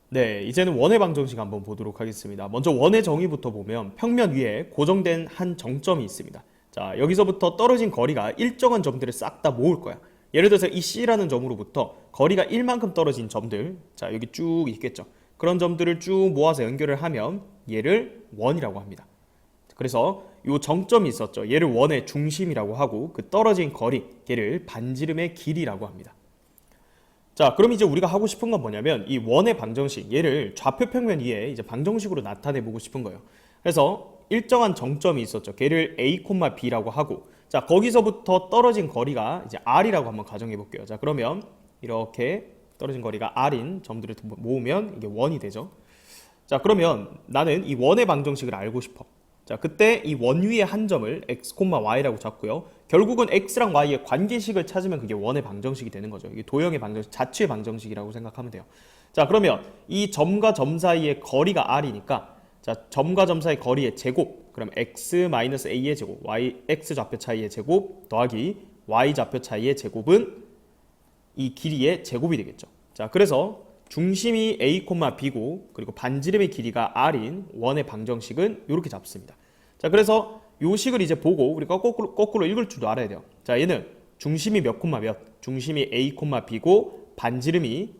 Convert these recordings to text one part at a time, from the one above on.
네, 이제는 원의 방정식 한번 보도록 하겠습니다. 먼저 원의 정의부터 보면 평면 위에 고정된 한 정점이 있습니다. 자, 여기서부터 떨어진 거리가 일정한 점들을 싹 다 모을 거야. 예를 들어서 이 C라는 점으로부터 거리가 1만큼 떨어진 점들, 자, 여기 쭉 있겠죠. 그런 점들을 쭉 모아서 연결을 하면 얘를 원이라고 합니다. 그래서 이 정점이 있었죠. 얘를 원의 중심이라고 하고 그 떨어진 거리, 얘를 반지름의 길이라고 합니다. 자, 그럼 이제 우리가 하고 싶은 건 뭐냐면 이 원의 방정식, 얘를 좌표 평면 위에 이제 방정식으로 나타내 보고 싶은 거예요. 그래서 일정한 정점이 있었죠. 걔를 A, B라고 하고, 자, 거기서부터 떨어진 거리가 이제 R이라고 한번 가정해 볼게요. 자, 그러면 이렇게 떨어진 거리가 R인 점들을 모으면 이게 원이 되죠. 자, 그러면 나는 이 원의 방정식을 알고 싶어. 자, 그때 이 원 위의 한 점을 x, y라고 잡고요. 결국은 x랑 y의 관계식을 찾으면 그게 원의 방정식이 되는 거죠. 이게 도형의 방정식, 자취의 방정식이라고 생각하면 돼요. 자, 그러면 이 점과 점 사이의 거리가 r이니까, 자, 점과 점 사이의 거리의 제곱, 그럼 x-a의 제곱, x 좌표 차이의 제곱 더하기 y 좌표 차이의 제곱은 이 길이의 제곱이 되겠죠. 자, 그래서 중심이 A, B고 그리고 반지름의 길이가 R인 원의 방정식은 이렇게 잡습니다. 자, 그래서 이 식을 이제 보고 우리가 거꾸로 읽을 줄도 알아야 돼요. 자, 얘는 중심이 몇, 몇, 중심이 A, B고 반지름이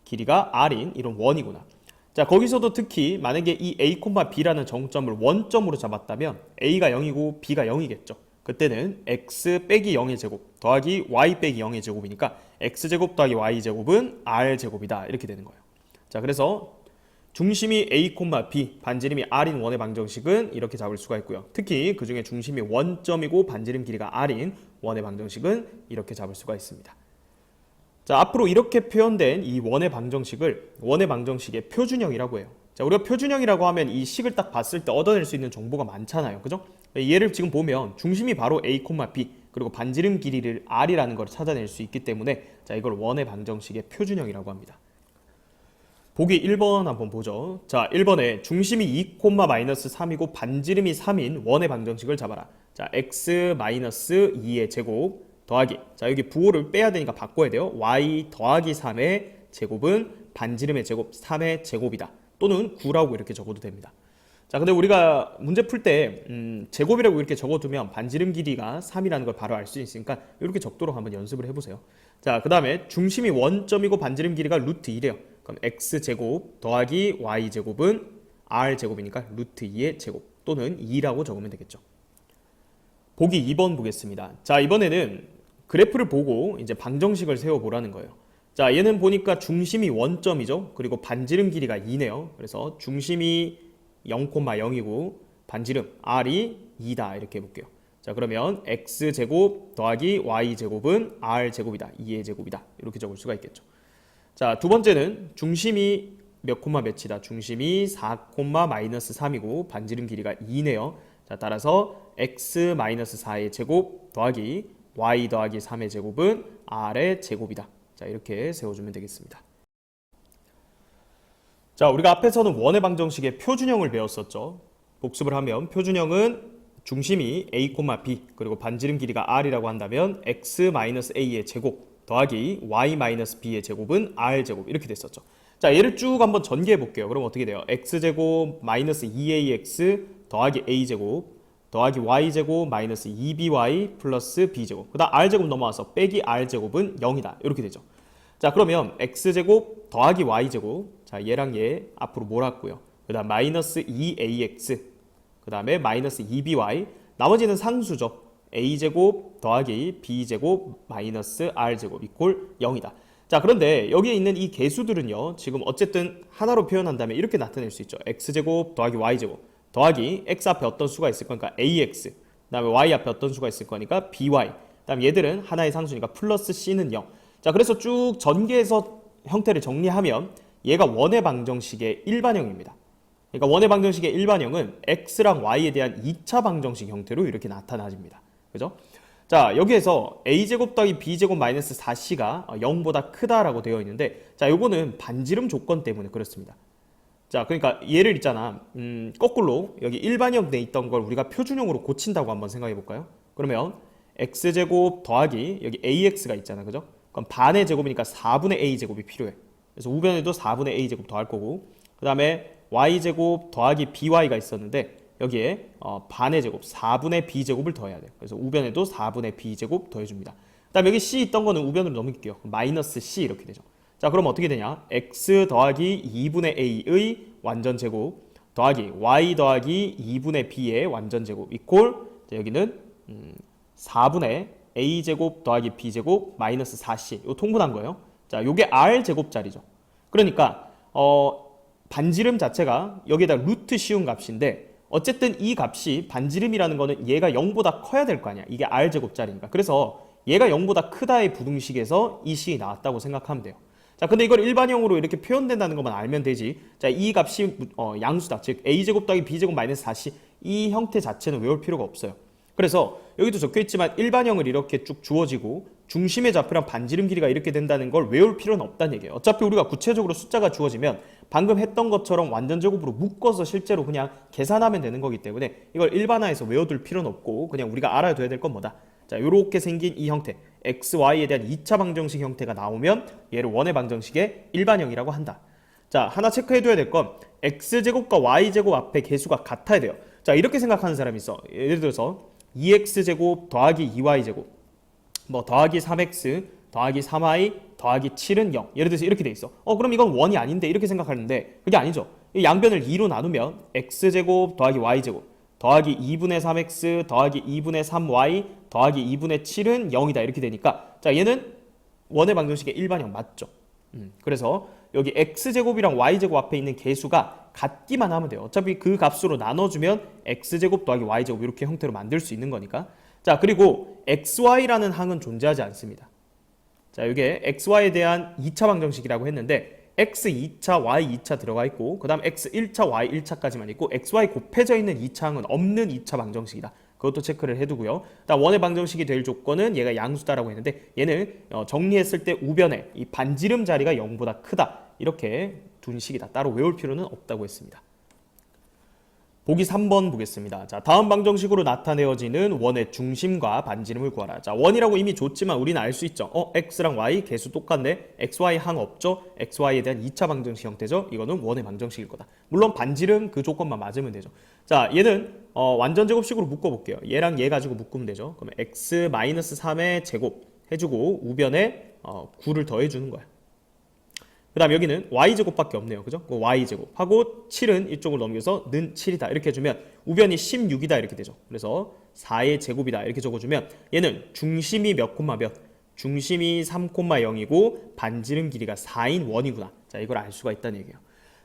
길이가 R인 이런 원이구나. 자, 거기서도 특히 만약에 이 A, B라는 정점을 원점으로 잡았다면 A가 0이고 B가 0이겠죠. 그때는 x 빼기 0의 제곱 더하기 y 빼기 0의 제곱이니까 x제곱 더하기 y제곱은 r제곱이다. 이렇게 되는 거예요. 자, 그래서 중심이 a, b, 반지름이 r인 원의 방정식은 이렇게 잡을 수가 있고요. 특히 그 중에 중심이 원점이고 반지름 길이가 r인 원의 방정식은 이렇게 잡을 수가 있습니다. 자, 앞으로 이렇게 표현된 이 원의 방정식을 원의 방정식의 표준형이라고 해요. 자, 우리가 표준형이라고 하면 이 식을 딱 봤을 때 얻어낼 수 있는 정보가 많잖아요. 그죠? 얘를 지금 보면 중심이 바로 A, B 그리고 반지름 길이를 R이라는 걸 찾아낼 수 있기 때문에 자, 이걸 원의 방정식의 표준형이라고 합니다. 보기 1번 한번 보죠. 자, 1번에 중심이 2,-3이고 반지름이 3인 원의 방정식을 잡아라. 자, x-2의 제곱 더하기, 자, 여기 부호를 빼야 되니까 바꿔야 돼요. y 더하기 3의 제곱은 반지름의 제곱 3의 제곱이다. 또는 9라고 이렇게 적어도 됩니다. 자, 근데 우리가 문제 풀 때 제곱이라고 이렇게 적어두면 반지름 길이가 3이라는 걸 바로 알 수 있으니까 이렇게 적도록 한번 연습을 해보세요. 자, 그 다음에 중심이 원점이고 반지름 길이가 루트 2래요. 그럼 x제곱 더하기 y제곱은 r제곱이니까 루트 2의 제곱 또는 2라고 적으면 되겠죠. 보기 2번 보겠습니다. 자, 이번에는 그래프를 보고 이제 방정식을 세워보라는 거예요. 자, 얘는 보니까 중심이 원점이죠. 그리고 반지름 길이가 2네요. 그래서 중심이 0,0이고 반지름 r이 2다 이렇게 해볼게요. 자, 그러면 x제곱 더하기 y제곱은 r제곱이다. 2의 제곱이다. 이렇게 적을 수가 있겠죠. 자, 두 번째는 중심이 몇 콤마 몇이다. 중심이 4,-3이고 반지름 길이가 2네요. 자, 따라서 x-4의 제곱 더하기 y 더하기 3의 제곱은 r의 제곱이다. 자, 이렇게 세워주면 되겠습니다. 자, 우리가 앞에서는 원의 방정식의 표준형을 배웠었죠. 복습을 하면 표준형은 중심이 a, b 그리고 반지름 길이가 r이라고 한다면 x-a의 제곱 더하기 y-b의 제곱은 r제곱 이렇게 됐었죠. 자, 얘를 쭉 한번 전개해 볼게요. 그럼 어떻게 돼요? x제곱 마이너스 2ax 더하기 a제곱 더하기 y제곱 마이너스 2by 플러스 b제곱 그 다음 r제곱 넘어와서 빼기 r제곱은 0이다. 이렇게 되죠. 자, 그러면 x제곱 더하기 y제곱, 자, 얘랑 얘 앞으로 몰았고요. 그 다음 마이너스 2ax 그 다음에 마이너스 2by 나머지는 상수죠. a제곱 더하기 b제곱 마이너스 r제곱 이꼴 0이다. 자, 그런데 여기에 있는 이 개수들은요, 지금 어쨌든 하나로 표현한다면 이렇게 나타낼 수 있죠. x제곱 더하기 y제곱 더하기 x 앞에 어떤 수가 있을 거니까 ax 그 다음에 y 앞에 어떤 수가 있을 거니까 by 그 다음 얘들은 하나의 상수니까 플러스 c는 0. 자, 그래서 쭉 전개해서 형태를 정리하면 얘가 원의 방정식의 일반형입니다. 그러니까 원의 방정식의 일반형은 x랑 y에 대한 2차 방정식 형태로 이렇게 나타나집니다. 그죠? 자, 여기에서 a제곱 더하기 b제곱 마이너스 4c가 0보다 크다라고 되어 있는데, 자, 요거는 반지름 조건 때문에 그렇습니다. 자, 그러니까 얘를 있잖아. 거꾸로 여기 일반형 돼 있던 걸 우리가 표준형으로 고친다고 한번 생각해 볼까요? 그러면 x제곱 더하기 여기 ax가 있잖아. 그죠? 그럼 반의 제곱이니까 4분의 a 제곱이 필요해. 그래서 우변에도 4분의 a제곱 더할 거고, 그 다음에 y제곱 더하기 by가 있었는데 여기에 반의 제곱 4분의 b제곱을 더해야 돼요. 그래서 우변에도 4분의 b제곱 더해줍니다. 그 다음에 여기 c 있던 거는 우변으로 넘길게요. 마이너스 c 이렇게 되죠. 자, 그럼 어떻게 되냐? x 더하기 2분의 a의 완전제곱 더하기 y 더하기 2분의 b의 완전제곱 이퀄, 여기는 4분의 a제곱 더하기 b제곱 마이너스 4c. 이거 통분한 거예요. 자, 요게 r제곱짜리죠. 그러니까 반지름 자체가 여기에다 루트 씌운 값인데 어쨌든 이 값이 반지름이라는 거는 얘가 0보다 커야 될 거 아니야. 이게 r제곱짜리니까. 그래서 얘가 0보다 크다의 부등식에서 이 식이 나왔다고 생각하면 돼요. 자, 근데 이걸 일반형으로 이렇게 표현된다는 것만 알면 되지. 자, 이 값이 양수다. 즉 a제곱 더하기 b제곱 마이너스 4c, 이 형태 자체는 외울 필요가 없어요. 그래서 여기도 적혀있지만 일반형을 이렇게 쭉 주어지고 중심의 좌표랑 반지름 길이가 이렇게 된다는 걸 외울 필요는 없다는 얘기예요. 어차피 우리가 구체적으로 숫자가 주어지면 방금 했던 것처럼 완전제곱으로 묶어서 실제로 그냥 계산하면 되는 거기 때문에 이걸 일반화해서 외워둘 필요는 없고 그냥 우리가 알아둬야 될 건 뭐다? 자, 이렇게 생긴 이 형태 x, y에 대한 2차 방정식 형태가 나오면 얘를 원의 방정식의 일반형이라고 한다. 자, 하나 체크해둬야 될 건 x제곱과 y제곱 앞에 개수가 같아야 돼요. 자, 이렇게 생각하는 사람이 있어. 예를 들어서 2x제곱 더하기 2y제곱 뭐 더하기 3x 더하기 3y 더하기 7은 0. 예를 들어서 이렇게 돼 있어. 그럼 이건 원이 아닌데 이렇게 생각하는데 그게 아니죠. 이 양변을 2로 나누면 x제곱 더하기 y제곱 더하기 2분의 3x 더하기 2분의 3y 더하기 2분의 7은 0이다 이렇게 되니까 자, 얘는 원의 방정식의 일반형 맞죠. 그래서 여기 x제곱이랑 y제곱 앞에 있는 개수가 같기만 하면 돼요. 어차피 그 값으로 나눠주면 x제곱 더하기 y제곱 이렇게 형태로 만들 수 있는 거니까. 자, 그리고 xy라는 항은 존재하지 않습니다. 자, 이게 xy에 대한 2차 방정식이라고 했는데 x 2차, y 2차 들어가 있고 그 다음 x 1차, y 1차까지만 있고 xy 곱해져 있는 2차 항은 없는 2차 방정식이다. 그것도 체크를 해두고요. 다음 원의 방정식이 될 조건은 얘가 양수다라고 했는데 얘는 정리했을 때 우변에 이 반지름 자리가 0보다 크다. 이렇게 둔 식이다. 따로 외울 필요는 없다고 했습니다. 보기 3번 보겠습니다. 자, 다음 방정식으로 나타내어지는 원의 중심과 반지름을 구하라. 자, 원이라고 이미 줬지만 우리는 알 수 있죠. x랑 y 개수 똑같네. xy 항 없죠. xy에 대한 2차 방정식 형태죠. 이거는 원의 방정식일 거다. 물론 반지름 그 조건만 맞으면 되죠. 자, 얘는 완전 제곱식으로 묶어볼게요. 얘랑 얘 가지고 묶으면 되죠. 그러면 x-3의 제곱 해주고 우변에 9를 더해주는 거야. 그 다음 여기는 y제곱밖에 없네요. 그죠? y제곱 하고 7은 이쪽으로 넘겨서 는 7이다 이렇게 해주면 우변이 16이다 이렇게 되죠. 그래서 4의 제곱이다 이렇게 적어주면 얘는 중심이 몇 콤마 몇? 중심이 3,0이고 반지름 길이가 4인 원이구나. 자, 이걸 알 수가 있다는 얘기예요.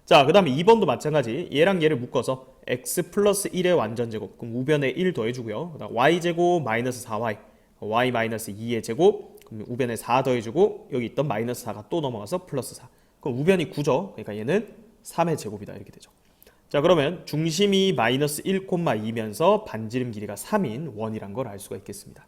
자, 그 다음에 2번도 마찬가지. 얘랑 얘를 묶어서 x 플러스 1의 완전제곱, 그럼 우변에 1 더해주고요. 그 다음 y제곱 마이너스 4y, y 마이너스 2의 제곱, 그럼 우변에 4 더해주고 여기 있던 마이너스 4가 또 넘어가서 플러스 4. 그럼 우변이 9죠. 그러니까 얘는 3의 제곱이다 이렇게 되죠. 자, 그러면 중심이 마이너스 1,2면서 반지름 길이가 3인 원이란 걸 알 수가 있겠습니다.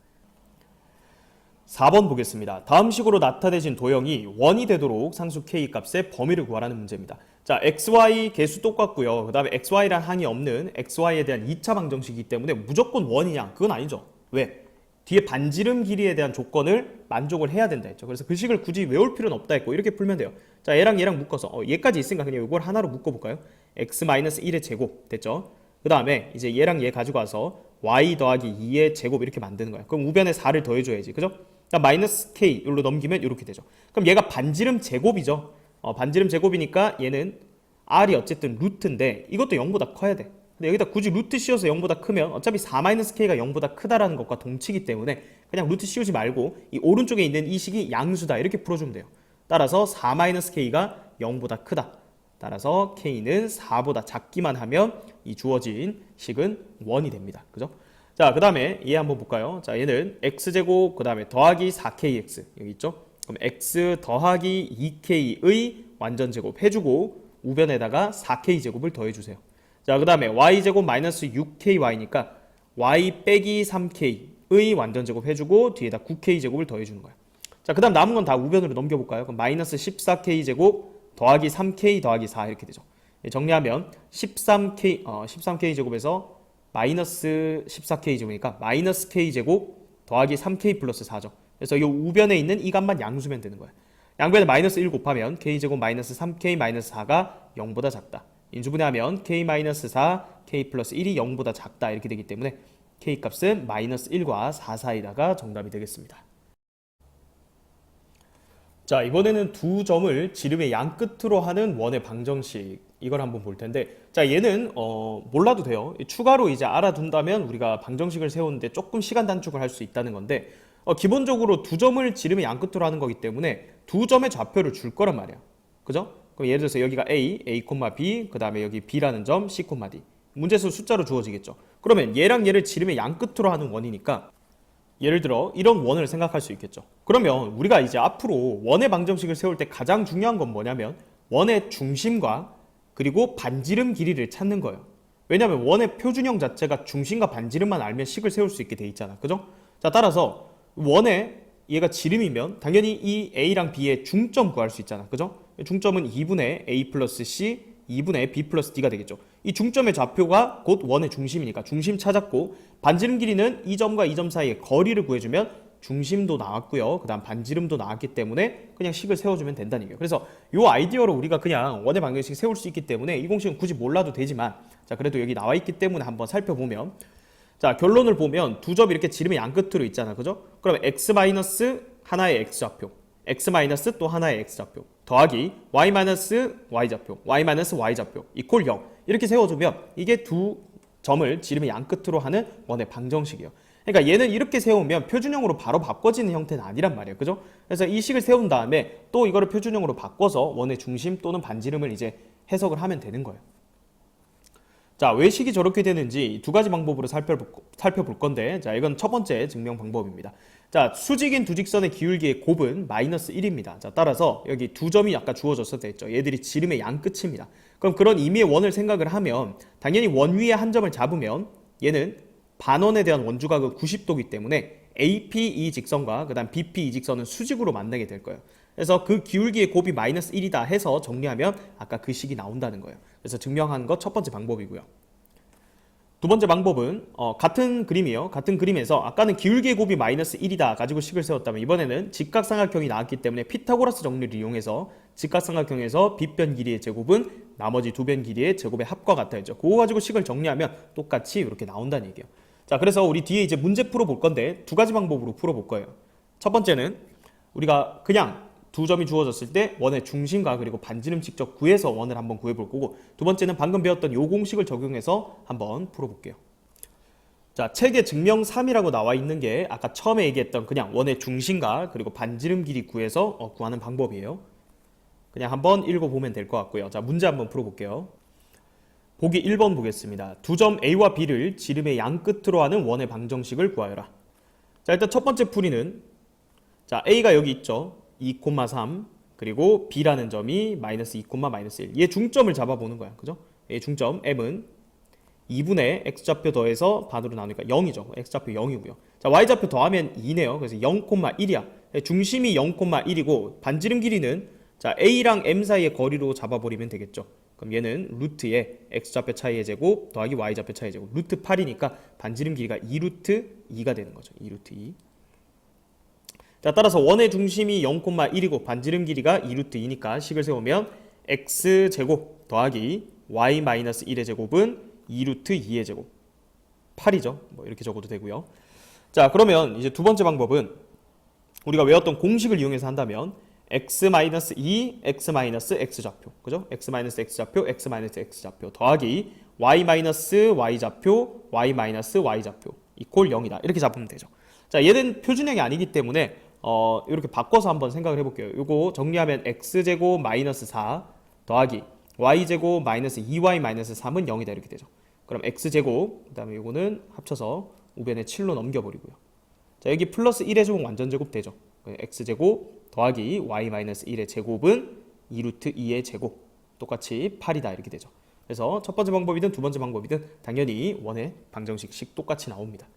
4번 보겠습니다. 다음 식으로 나타내진 도형이 원이 되도록 상수 k 값의 범위를 구하라는 문제입니다. 자, xy 개수 똑같고요. 그 다음에 xy란 항이 없는 xy에 대한 2차 방정식이기 때문에 무조건 원이냐? 그건 아니죠. 왜? 뒤에 반지름 길이에 대한 조건을 만족을 해야 된다 했죠. 그래서 그 식을 굳이 외울 필요는 없다 했고 이렇게 풀면 돼요. 자, 얘랑 얘랑 묶어서 얘까지 있으니까 그냥 이걸 하나로 묶어볼까요? x-1의 제곱 됐죠. 그 다음에 이제 얘랑 얘 가지고 와서 y 더하기 2의 제곱 이렇게 만드는 거야. 그럼 우변에 4를 더해줘야지. 그죠? 그러니까 마이너스 k 이걸로 넘기면 이렇게 되죠. 그럼 얘가 반지름 제곱이죠. 반지름 제곱이니까 얘는 r이 어쨌든 루트인데 이것도 0보다 커야 돼. 근데 여기다 굳이 루트 씌워서 0보다 크면 어차피 4-k가 0보다 크다라는 것과 동치기 때문에 그냥 루트 씌우지 말고 이 오른쪽에 있는 이 식이 양수다 이렇게 풀어주면 돼요. 따라서 4-k가 0보다 크다. 따라서 k는 4보다 작기만 하면 이 주어진 식은 원이 됩니다. 그죠? 자, 그 다음에 얘 한번 볼까요? 자, 얘는 x제곱 그 다음에 더하기 4kx 여기 있죠? 그럼 x 더하기 2k의 완전제곱 해주고 우변에다가 4k제곱을 더해주세요. 자, 그 다음에 y제곱 마이너스 6ky니까 y 빼기 3k의 완전제곱 해주고 뒤에다 9k제곱을 더해주는 거야. 자, 그 다음 남은 건 다 우변으로 넘겨볼까요? 그럼 마이너스 14k제곱 더하기 3k 더하기 4 이렇게 되죠. 정리하면 13k제곱에서 마이너스 14k제곱이니까 마이너스 k제곱 더하기 3k 플러스 4죠. 그래서 이 우변에 있는 이 값만 양수면 되는 거야. 양변에 마이너스 1 곱하면 k제곱 마이너스 3k 마이너스 4가 0보다 작다. 인수분해하면 k 마이너스 4, k 플러스 1이 0보다 작다 이렇게 되기 때문에 k 값은 마이너스 1과 4 사이다가 정답이 되겠습니다. 자, 이번에는 두 점을 지름의 양 끝으로 하는 원의 방정식 이걸 한번 볼 텐데, 자, 얘는 몰라도 돼요. 추가로 이제 알아둔다면 우리가 방정식을 세우는데 조금 시간 단축을 할 수 있다는 건데, 기본적으로 두 점을 지름의 양 끝으로 하는 거기 때문에 두 점의 좌표를 줄 거란 말이야. 그죠? 그럼 예를 들어서 여기가 A, A, B, 그 다음에 여기 B라는 점, C, D. 문제수 숫자로 주어지겠죠. 그러면 얘랑 얘를 지름의 양 끝으로 하는 원이니까 예를 들어 이런 원을 생각할 수 있겠죠. 그러면 우리가 이제 앞으로 원의 방정식을 세울 때 가장 중요한 건 뭐냐면 원의 중심과 그리고 반지름 길이를 찾는 거예요. 왜냐하면 원의 표준형 자체가 중심과 반지름만 알면 식을 세울 수 있게 돼 있잖아. 그죠? 자, 따라서 원의 얘가 지름이면 당연히 이 A랑 B의 중점 구할 수 있잖아. 그죠? 중점은 2분의 A 플러스 C, 2분의 B 플러스 D가 되겠죠. 이 중점의 좌표가 곧 원의 중심이니까 중심 찾았고, 반지름 길이는 이 점과 이 점 사이의 거리를 구해주면 중심도 나왔고요. 그 다음 반지름도 나왔기 때문에 그냥 식을 세워주면 된다는 얘기예요. 그래서 이 아이디어로 우리가 그냥 원의 방정식 세울 수 있기 때문에 이 공식은 굳이 몰라도 되지만, 자, 그래도 여기 나와 있기 때문에 한번 살펴보면, 자, 결론을 보면 두 점 이렇게 지름의 양 끝으로 있잖아. 그죠? 그러면 x 마이너스 하나의 x좌표, x 마이너스 또 하나의 x좌표 더하기 y 마이너스 y좌표, y 마이너스 y좌표 이퀄 0 이렇게 세워주면 이게 두 점을 지름의 양 끝으로 하는 원의 방정식이에요. 그러니까 얘는 이렇게 세우면 표준형으로 바로 바꿔지는 형태는 아니란 말이에요. 그죠? 그래서 이 식을 세운 다음에 또 이거를 표준형으로 바꿔서 원의 중심 또는 반지름을 이제 해석을 하면 되는 거예요. 자, 왜 식이 저렇게 되는지 두 가지 방법으로 살펴볼 건데, 자, 이건 첫 번째 증명 방법입니다. 자, 수직인 두 직선의 기울기의 곱은 마이너스 1입니다. 자, 따라서 여기 두 점이 아까 주어졌었다 했죠. 얘들이 지름의 양 끝입니다. 그럼 그런 의미의 원을 생각을 하면 당연히 원 위에 한 점을 잡으면 얘는 반원에 대한 원주각은 90도이기 때문에 AP 이 직선과 그 다음 BP 이 직선은 수직으로 만나게 될 거예요. 그래서 그 기울기의 곱이 마이너스 1이다 해서 정리하면 아까 그 식이 나온다는 거예요. 그래서 증명한 거 첫 번째 방법이고요. 두 번째 방법은 같은 그림이에요. 같은 그림에서 아까는 기울기의 곱이 마이너스 1이다 가지고 식을 세웠다면 이번에는 직각삼각형이 나왔기 때문에 피타고라스 정리를 이용해서 직각삼각형에서 빗변 길이의 제곱은 나머지 두 변 길이의 제곱의 합과 같아야죠. 그거 가지고 식을 정리하면 똑같이 이렇게 나온다는 얘기예요. 자, 그래서 우리 뒤에 이제 문제 풀어볼 건데 두 가지 방법으로 풀어볼 거예요. 첫 번째는 우리가 그냥 두 점이 주어졌을 때 원의 중심과 그리고 반지름 직접 구해서 원을 한번 구해볼 거고, 두 번째는 방금 배웠던 요 공식을 적용해서 한번 풀어볼게요. 자, 책에 증명 3이라고 나와 있는 게 아까 처음에 얘기했던 그냥 원의 중심과 그리고 반지름 길이 구해서 구하는 방법이에요. 그냥 한번 읽어보면 될 것 같고요. 자, 문제 한번 풀어볼게요. 보기 1번 보겠습니다. 두 점 A와 B를 지름의 양 끝으로 하는 원의 방정식을 구하여라. 자, 일단 첫 번째 풀이는, 자, A가 여기 있죠. 2,3 그리고 B라는 점이 마이너스 2, 마이너스 1. 얘 중점을 잡아보는 거야. 그죠? 얘 중점 M은 2분의 X좌표 더해서 반으로 나누니까 0이죠. X좌표 0이고요. 자, Y좌표 더하면 2네요. 그래서 0,1이야. 중심이 0,1이고 반지름 길이는, 자, A랑 M 사이의 거리로 잡아버리면 되겠죠. 그럼 얘는 루트에 X좌표 차이의 제곱 더하기 Y좌표 차이의 제곱 루트 8이니까 반지름 길이가 2루트 2가 되는 거죠. 2루트 2. 자, 따라서 원의 중심이 0,1이고 반지름 길이가 2루트 2니까 식을 세우면 x제곱 더하기 y-1의 제곱은 2루트 2의 제곱 8이죠. 뭐 이렇게 적어도 되고요. 자, 그러면 이제 두 번째 방법은 우리가 외웠던 공식을 이용해서 한다면 x-2, x-x좌표, 그죠? x-x좌표, x-x좌표 더하기 y-y좌표, y-y좌표 이퀄 0이다. 이렇게 잡으면 되죠. 자, 얘는 표준형이 아니기 때문에 이렇게 바꿔서 한번 생각을 해볼게요. 이거 정리하면 x제곱 마이너스 4 더하기 y제곱 마이너스 2y 마이너스 3은 0이다 이렇게 되죠. 그럼 x제곱 그 다음에 이거는 합쳐서 우변에 7로 넘겨버리고요. 자, 여기 플러스 1의 제곱 완전 제곱 되죠. x제곱 더하기 y 마이너스 1의 제곱은 2루트 2의 제곱 똑같이 8이다 이렇게 되죠. 그래서 첫 번째 방법이든 두 번째 방법이든 당연히 원의 방정식식 똑같이 나옵니다.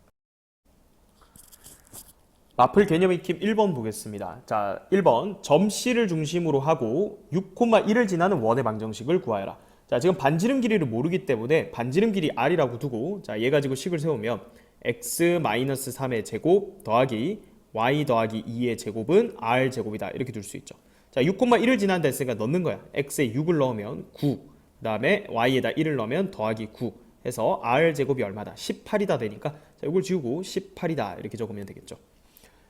마플 개념 익힘 1번 보겠습니다. 자, 1번 점 C를 중심으로 하고 6,1을 지나는 원의 방정식을 구하여라. 자, 지금 반지름 길이를 모르기 때문에 반지름 길이 R이라고 두고, 자, 얘 가지고 식을 세우면 x-3의 제곱 더하기 y 더하기 2의 제곱은 R 제곱이다 이렇게 둘 수 있죠. 자, 6,1을 지난다 했으니까 넣는 거야. x에 6을 넣으면 9, 그 다음에 y에다 1을 넣으면 더하기 9 해서 r제곱이 얼마다? 18이다 되니까 자, 이걸 지우고 18이다 이렇게 적으면 되겠죠.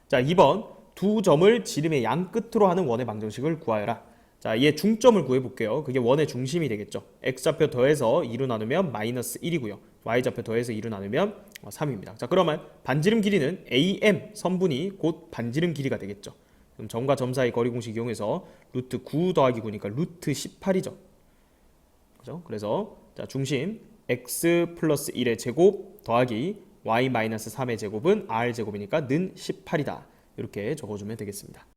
자, 2번 두 점을 지름의 양 끝으로 하는 원의 방정식을 구하여라. 자, 얘 중점을 구해볼게요. 그게 원의 중심이 되겠죠. x좌표 더해서 2로 나누면 마이너스 1이고요. y좌표 더해서 2로 나누면 3입니다. 자, 그러면 반지름 길이는 AM 선분이 곧 반지름 길이가 되겠죠. 그럼 점과 점 사이 거리 공식 이용해서 루트 9 더하기 9니까 루트 18이죠. 그죠? 그래서 자, 중심 x 플러스 1의 제곱 더하기 y 마이너스 3의 제곱은 r 제곱이니까 는 18이다. 이렇게 적어주면 되겠습니다.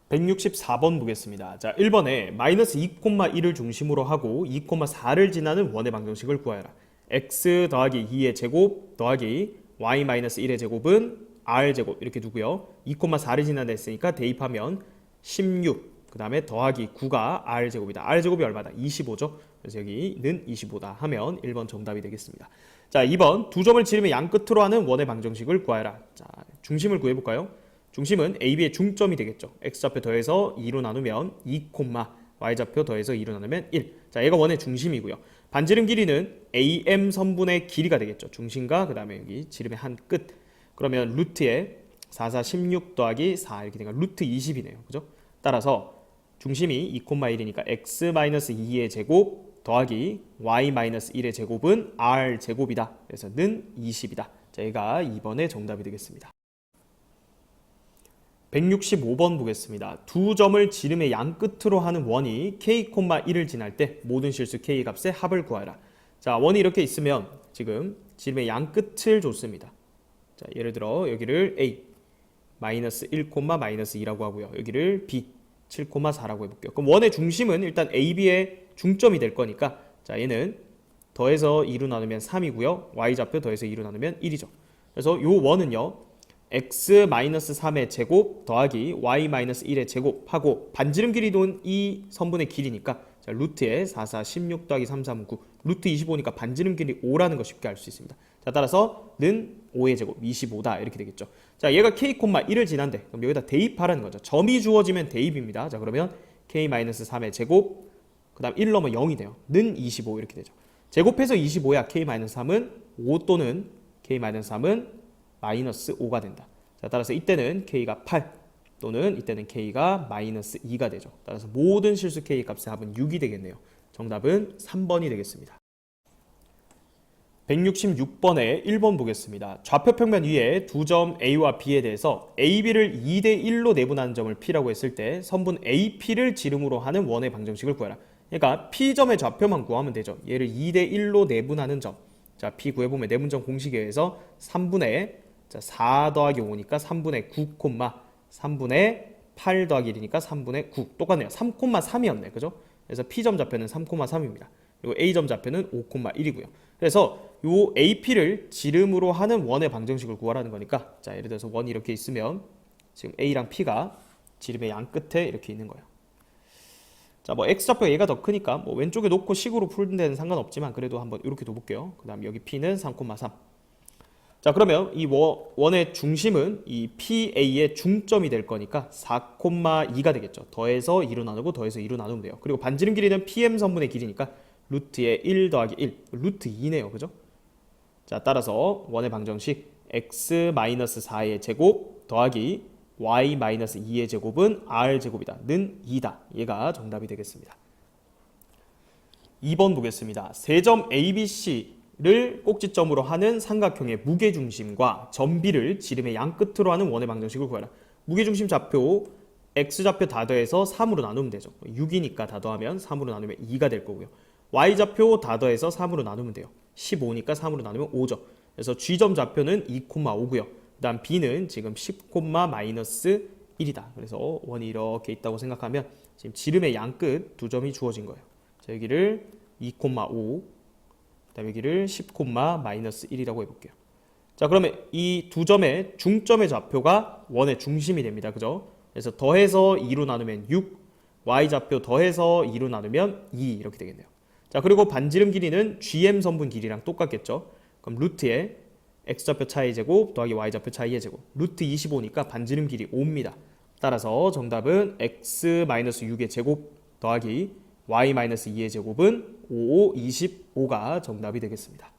164번 보겠습니다. 자, 1번에 마이너스 2,1을 중심으로 하고 2,4를 지나는 원의 방정식을 구하여라. x 더하기 2의 제곱 더하기 y 마이너스 1의 제곱은 r 제곱 이렇게 두고요. 2,4를 지나다 했으니까 대입하면 16, 그 다음에 더하기 9가 r 제곱이다. r 제곱이 얼마다? 25죠. 그래서 여기는 25다 하면 1번 정답이 되겠습니다. 자, 2번 두 점을 지름의 양 끝으로 하는 원의 방정식을 구하여라. 자, 중심을 구해볼까요? 중심은 AB의 중점이 되겠죠. x좌표 더해서 2로 나누면 2, y좌표 더해서 2로 나누면 1. 자, 얘가 원의 중심이고요. 반지름 길이는 AM 선분의 길이가 되겠죠. 중심과 그 다음에 여기 지름의 한 끝. 그러면 루트에 4, 4, 16 더하기 4 이렇게 되니까 루트 20이네요. 그죠? 따라서 중심이 2,1이니까 x-2의 제곱 더하기 y-1의 제곱은 r 제곱이다. 그래서 는 20이다. 자, 얘가 2번의 정답이 되겠습니다. 165번 보겠습니다. 두 점을 지름의 양 끝으로 하는 원이 k,1을 지날 때 모든 실수 k 값의 합을 구하라. 자, 원이 이렇게 있으면 지금 지름의 양 끝을 줬습니다. 자, 예를 들어 여기를 a 마이너스 1, 마이너스 2라고 하고요. 여기를 b 7,4라고 해볼게요. 그럼 원의 중심은 일단 AB의 중점이 될 거니까 자, 얘는 더해서 2로 나누면 3이고요. y좌표 더해서 2로 나누면 1이죠. 그래서 요 원은요. x-3의 제곱 더하기 y-1의 제곱하고 반지름 길이도 이 선분의 길이니까 자, 루트에 4, 4, 16 더하기 3, 3, 9 루트 25니까 반지름 길이 5라는 거 쉽게 알 수 있습니다. 자, 따라서 는 5의 제곱 25다 이렇게 되겠죠. 자, 얘가 k,1을 지난데 그럼 여기다 대입하라는 거죠. 점이 주어지면 대입입니다. 자, 그러면 k-3의 제곱 그 다음 1 넣으면 0이 돼요. 는 25 이렇게 되죠. 제곱해서 25야 k-3은 5 또는 k-3은 마이너스 5가 된다. 자, 따라서 이때는 k가 8 또는 이때는 k가 마이너스 2가 되죠. 따라서 모든 실수 k 값의 합은 6이 되겠네요. 정답은 3번이 되겠습니다. 166번에 1번 보겠습니다. 좌표 평면 위에 두 점 A와 B에 대해서 AB를 2대 1로 내분하는 점을 P라고 했을 때 선분 AP를 지름으로 하는 원의 방정식을 구해라. 그러니까 P점의 좌표만 구하면 되죠. 얘를 2대 1로 내분하는 점. 자, P 구해보면 내분점 공식에 의해서 3분의 4 더하기 5니까 3분의 9, 3분의 8 더하기 1이니까 3분의 9. 똑같네요. 3,3이었네. 그죠? 그래서 P점 좌표는 3,3입니다. 그리고 A점 좌표는 5,1이고요. 그래서 요 AP를 지름으로 하는 원의 방정식을 구하라는 거니까 자, 예를 들어서 원이 이렇게 있으면 지금 A랑 P가 지름의 양 끝에 이렇게 있는 거예요. 자, 뭐 X좌표 얘가 더 크니까 뭐 왼쪽에 놓고 식으로 풀는 데는 상관없지만 그래도 한번 이렇게 둬볼게요. 그 다음 여기 P는 3,3. 자, 그러면 이 원의 중심은 이 PA의 중점이 될 거니까 4,2가 되겠죠. 더해서 2로 나누고 더해서 2로 나누면 돼요. 그리고 반지름 길이는 PM 선분의 길이니까 루트에 1 더하기 1, 루트 2네요. 그죠? 자, 따라서 원의 방정식 x-4의 제곱 더하기 y-2의 제곱은 r제곱이다. 는 2다. 얘가 정답이 되겠습니다. 2번 보겠습니다. 세 점 ABC를 꼭지점으로 하는 삼각형의 무게중심과 점 B를 지름의 양 끝으로 하는 원의 방정식을 구하라. 무게중심 좌표 x좌표 다 더해서 3으로 나누면 되죠. 6이니까 다 더하면 3으로 나누면 2가 될 거고요. y좌표 다 더해서 3으로 나누면 돼요. 15니까 3으로 나누면 5죠. 그래서 G점 좌표는 2,5고요. 그 다음 B는 지금 10, 마이너스 1이다. 그래서 원이 이렇게 있다고 생각하면 지금 지름의 양 끝 두 점이 주어진 거예요. 자, 여기를 2,5, 그 다음 여기를 10, 마이너스 1이라고 해볼게요. 자, 그러면 이 두 점의 중점의 좌표가 원의 중심이 됩니다. 그죠? 그래서 더해서 2로 나누면 6, y좌표 더해서 2로 나누면 2 이렇게 되겠네요. 자, 그리고 반지름 길이는 GM 선분 길이랑 똑같겠죠. 그럼 루트에 x좌표 차이 제곱 더하기 y좌표 차이의 제곱 루트 25니까 반지름 길이 5입니다. 따라서 정답은 x-6의 제곱 더하기 y-2의 제곱은 5, 25가 정답이 되겠습니다.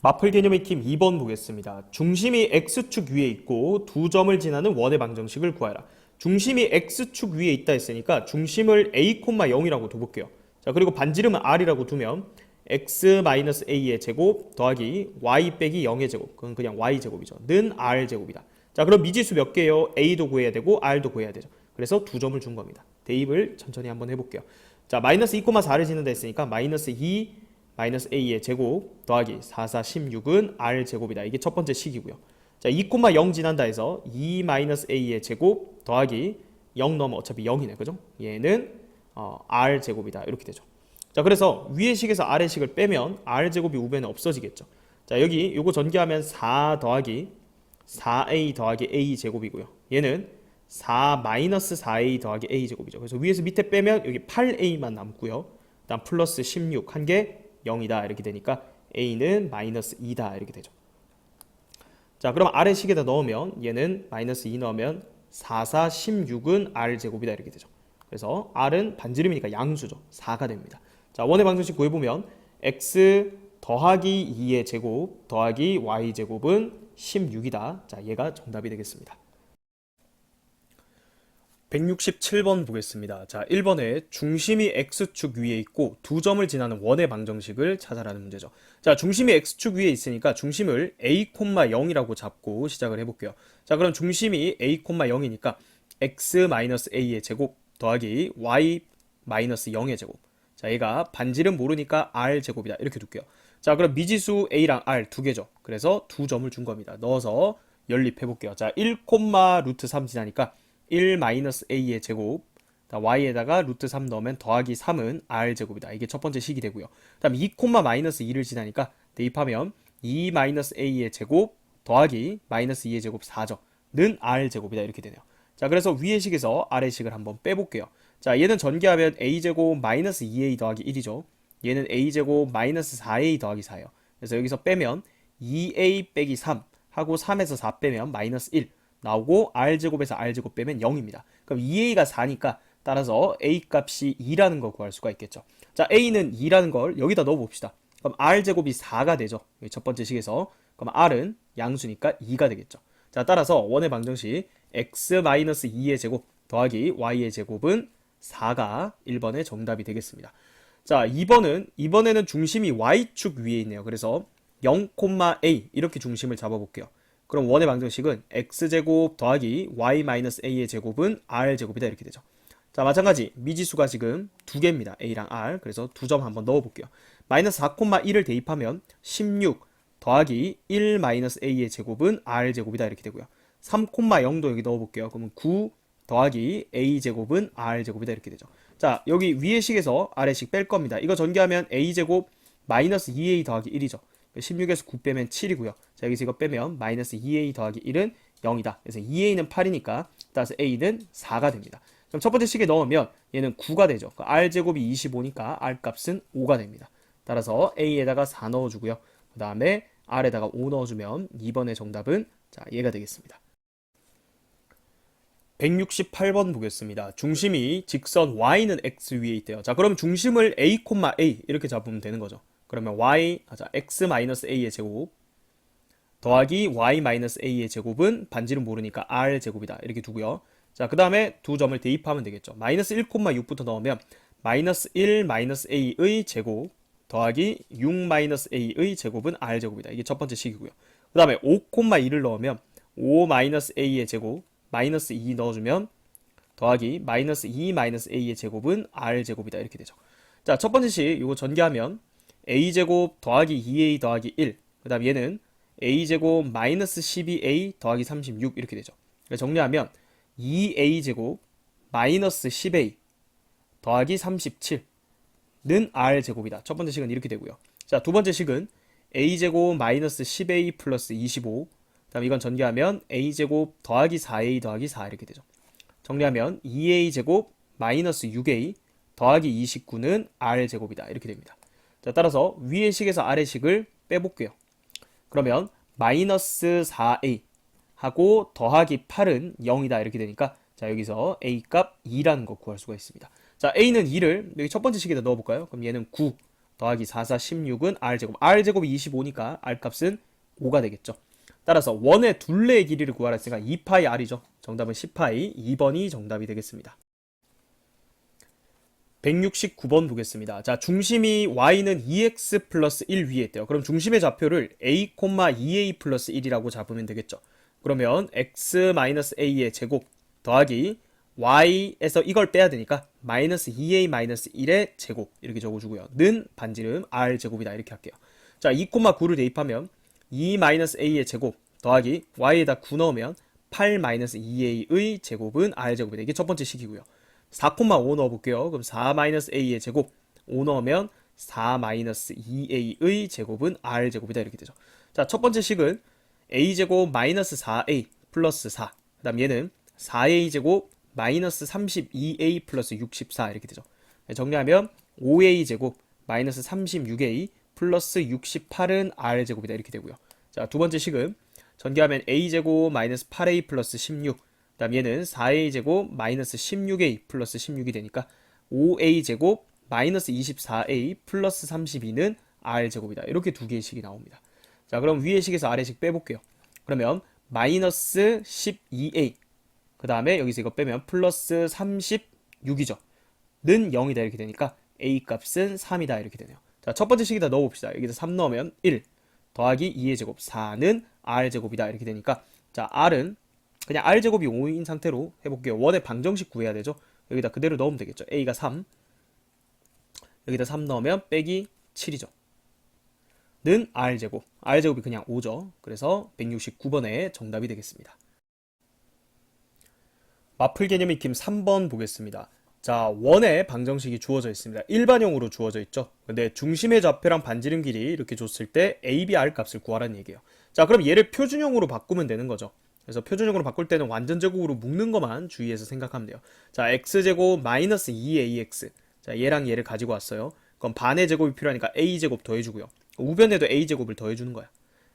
마플 개념 익힘 2번 보겠습니다. 중심이 x축 위에 있고 두 점을 지나는 원의 방정식을 구하라. 중심이 x축 위에 있다 했으니까 중심을 a, 0이라고 둬볼게요. 자, 그리고 반지름은 r이라고 두면 x-a의 제곱 더하기 y 빼기 0의 제곱, 그건 그냥 y제곱이죠. 는 r제곱이다. 자, 그럼 미지수 몇 개예요? a도 구해야 되고 r도 구해야 되죠. 그래서 두 점을 준 겁니다. 대입을 천천히 한번 해볼게요. 자, 마이너스 2,4를 지는다 했으니까 마이너스 2 마이너스 a의 제곱 더하기 4, 4, 16은 r제곱이다. 이게 첫 번째 식이고요. 자, 2,0 지난다 해서 2 마이너스 a의 제곱 더하기 0 넣으면 어차피 0이네. 그죠? 얘는 r제곱이다. 이렇게 되죠. 자, 그래서 위의 식에서 아래 식을 빼면 r제곱이 우변에 없어지겠죠. 자, 여기 요거 전개하면 4 더하기 4a 더하기 a 제곱이고요. 얘는 4 마이너스 4a 더하기 a 제곱이죠. 그래서 위에서 밑에 빼면 여기 8a만 남고요. 그다음 플러스 16 한 개 0이다 이렇게 되니까 a는 마이너스 2다 이렇게 되죠. 자, 그럼 아래 식에다 넣으면 얘는 마이너스 2 넣으면 4, 4, 16은 r제곱이다 이렇게 되죠. 그래서 r은 반지름이니까 양수죠. 4가 됩니다. 자, 원의 방정식 구해보면 x 더하기 2의 제곱 더하기 y제곱은 16이다. 자, 얘가 정답이 되겠습니다. 167번 보겠습니다. 자, 1번에 중심이 x축 위에 있고 두 점을 지나는 원의 방정식을 찾아라는 문제죠. 자, 중심이 x축 위에 있으니까 중심을 a, 0이라고 잡고 시작을 해볼게요. 자, 그럼 중심이 a, 0이니까 x-a의 제곱 더하기 y-0의 제곱. 자, 얘가 반지름 모르니까 r제곱이다. 이렇게 둘게요. 자, 그럼 미지수 a랑 r 두 개죠. 그래서 두 점을 준 겁니다. 넣어서 연립해볼게요. 자, 1, 루트 3 지나니까 1-a의 제곱 y에다가 루트 3 넣으면 더하기 3은 r제곱이다. 이게 첫 번째 식이 되고요. 그 다음 2,-2를 지나니까 대입하면 2-a의 제곱 더하기 마이너스 2의 제곱 4죠. 는 r제곱이다. 이렇게 되네요. 자, 그래서 위의 식에서 아래 식을 한번 빼볼게요. 자, 얘는 전개하면 a제곱 마이너스 2a 더하기 1이죠. 얘는 a제곱 마이너스 4a 더하기 4예요. 그래서 여기서 빼면 2a 빼기 3 하고 3에서 4 빼면 마이너스 1 나오고 r제곱에서 r제곱 빼면 0입니다. 그럼 2a가 4니까 따라서 a 값이 2라는 걸 구할 수가 있겠죠. 자, a는 2라는 걸 여기다 넣어봅시다. 그럼 r제곱이 4가 되죠. 첫 번째 식에서. 그럼 r은 양수니까 2가 되겠죠. 자, 따라서 원의 방정식 x-2의 제곱 더하기 y의 제곱은 4가 1번의 정답이 되겠습니다. 자, 이번에는 중심이 y축 위에 있네요. 그래서 0,a 이렇게 중심을 잡아볼게요. 그럼 원의 방정식은 x제곱 더하기 y-a의 제곱은 r제곱이다 이렇게 되죠. 자, 마찬가지 미지수가 지금 두 개입니다. a랑 r. 그래서 두 점 한번 넣어볼게요. 마이너스 4,1을 대입하면 16 더하기 1-a의 제곱은 r제곱이다 이렇게 되고요. 3,0도 여기 넣어볼게요. 그러면 9 더하기 a제곱은 r제곱이다 이렇게 되죠. 자, 여기 위의 식에서 아래식 뺄 겁니다. 이거 전개하면 a제곱 마이너스 2a 더하기 1이죠. 16에서 9 빼면 7이고요. 자, 여기서 이거 빼면 마이너스 2a 더하기 1은 0이다. 그래서 2a는 8이니까 따라서 a는 4가 됩니다. 그럼 첫 번째 식에 넣으면 얘는 9가 되죠. r제곱이 25니까 r값은 5가 됩니다. 따라서 a에다가 4 넣어주고요. 그 다음에 r에다가 5 넣어주면 2번의 정답은 자, 얘가 되겠습니다. 168번 보겠습니다. 중심이 직선 y는 x 위에 있대요. 자, 그럼 중심을 a, a 이렇게 잡으면 되는 거죠. 그러면 x-a의 제곱 더하기 y-a의 제곱은 반지름 모르니까 r제곱이다. 이렇게 두고요. 자, 그 다음에 두 점을 대입하면 되겠죠. 마이너스 1,6부터 넣으면 마이너스 1-a의 제곱 더하기 6-a의 제곱은 r제곱이다. 이게 첫 번째 식이고요. 그 다음에 5,2를 넣으면 5-a의 제곱 마이너스 2 넣어주면 더하기 마이너스 2-a의 제곱은 r제곱이다. 이렇게 되죠. 자, 첫 번째 식 이거 전개하면 a제곱 더하기 2a 더하기 1 그 다음 얘는 a제곱 마이너스 12a 더하기 36 이렇게 되죠. 정리하면 2a제곱 마이너스 10a 더하기 37는 r제곱이다. 첫 번째 식은 이렇게 되고요. 자, 두 번째 식은 a제곱 마이너스 10a 플러스 25 그다음 이건 전개하면 a제곱 더하기 4a 더하기 4 이렇게 되죠. 정리하면 2a제곱 마이너스 6a 더하기 29는 r제곱이다. 이렇게 됩니다. 자, 따라서 위의 식에서 아래 식을 빼볼게요. 그러면 마이너스 4a 하고 더하기 8은 0이다 이렇게 되니까 자 여기서 a 값 2라는 거 구할 수가 있습니다. 자 a는 2를 여기 첫 번째 식에다 넣어볼까요? 그럼 얘는 9 더하기 4, 4, 16은 r제곱. r제곱이 25니까 r값은 5가 되겠죠. 따라서 원의 둘레의 길이를 구하라 했으니까 2파이 r이죠. 정답은 10파이 2번이 정답이 되겠습니다. 169번 보겠습니다. 자, 중심이 y는 2x 플러스 1 위에 있대요. 그럼 중심의 좌표를 a, 2a 플러스 1이라고 잡으면 되겠죠. 그러면 x 마이너스 a의 제곱 더하기 y에서 이걸 빼야 되니까 마이너스 2a 마이너스 1의 제곱 이렇게 적어주고요. 는 반지름 r 제곱이다 이렇게 할게요. 자, 2, 9를 대입하면 2 마이너스 a의 제곱 더하기 y에다 9 넣으면 8 마이너스 2a의 제곱은 r 제곱이다. 이게 첫 번째 식이고요. 4,5 넣어볼게요. 그럼 4 마이너스 a의 제곱 5 넣으면 4 마이너스 2a의 제곱은 r 제곱이다 이렇게 되죠. 자, 첫 번째 식은 a 제곱 마이너스 4a 플러스 4. 그 다음 얘는 4a 제곱 마이너스 32a 플러스 64 이렇게 되죠. 정리하면 5a 제곱 마이너스 36a 플러스 68은 r 제곱이다 이렇게 되고요. 자, 두 번째 식은 전개하면 a 제곱 마이너스 8a 플러스 16. 그 다음 얘는 4a 제곱 마이너스 16a 플러스 16이 되니까 5a 제곱 마이너스 24a 플러스 32는 r 제곱이다. 이렇게 두 개의 식이 나옵니다. 자, 그럼 위의 식에서 아래 식 빼볼게요. 그러면 마이너스 12a 그 다음에 여기서 이거 빼면 플러스 36이죠. 는 0이다 이렇게 되니까 a 값은 3이다 이렇게 되네요. 자, 첫 번째 식에다 넣어봅시다. 여기서 3 넣으면 1 더하기 2의 제곱 4는 r 제곱이다 이렇게 되니까 자, r은 그냥 r제곱이 5인 상태로 해볼게요. 원의 방정식 구해야 되죠. 여기다 그대로 넣으면 되겠죠. a가 3 여기다 3 넣으면 빼기 7이죠. 는 r제곱 r제곱이 그냥 5죠. 그래서 169번에 정답이 되겠습니다. 마플 개념 익힘 3번 보겠습니다. 자, 원의 방정식이 주어져 있습니다. 일반형으로 주어져 있죠. 근데 중심의 좌표랑 반지름 길이 이렇게 줬을 때 a, b, r 값을 구하라는 얘기예요. 자, 그럼 얘를 표준형으로 바꾸면 되는 거죠. 그래서 표준형으로 바꿀 때는 완전 제곱으로 묶는 것만 주의해서 생각하면 돼요. 자, x제곱 마이너스 2ax. 자, 얘랑 얘를 가지고 왔어요. 그럼 반의 제곱이 필요하니까 a제곱 더해주고요. 우변에도 a제곱을 더해주는 거야.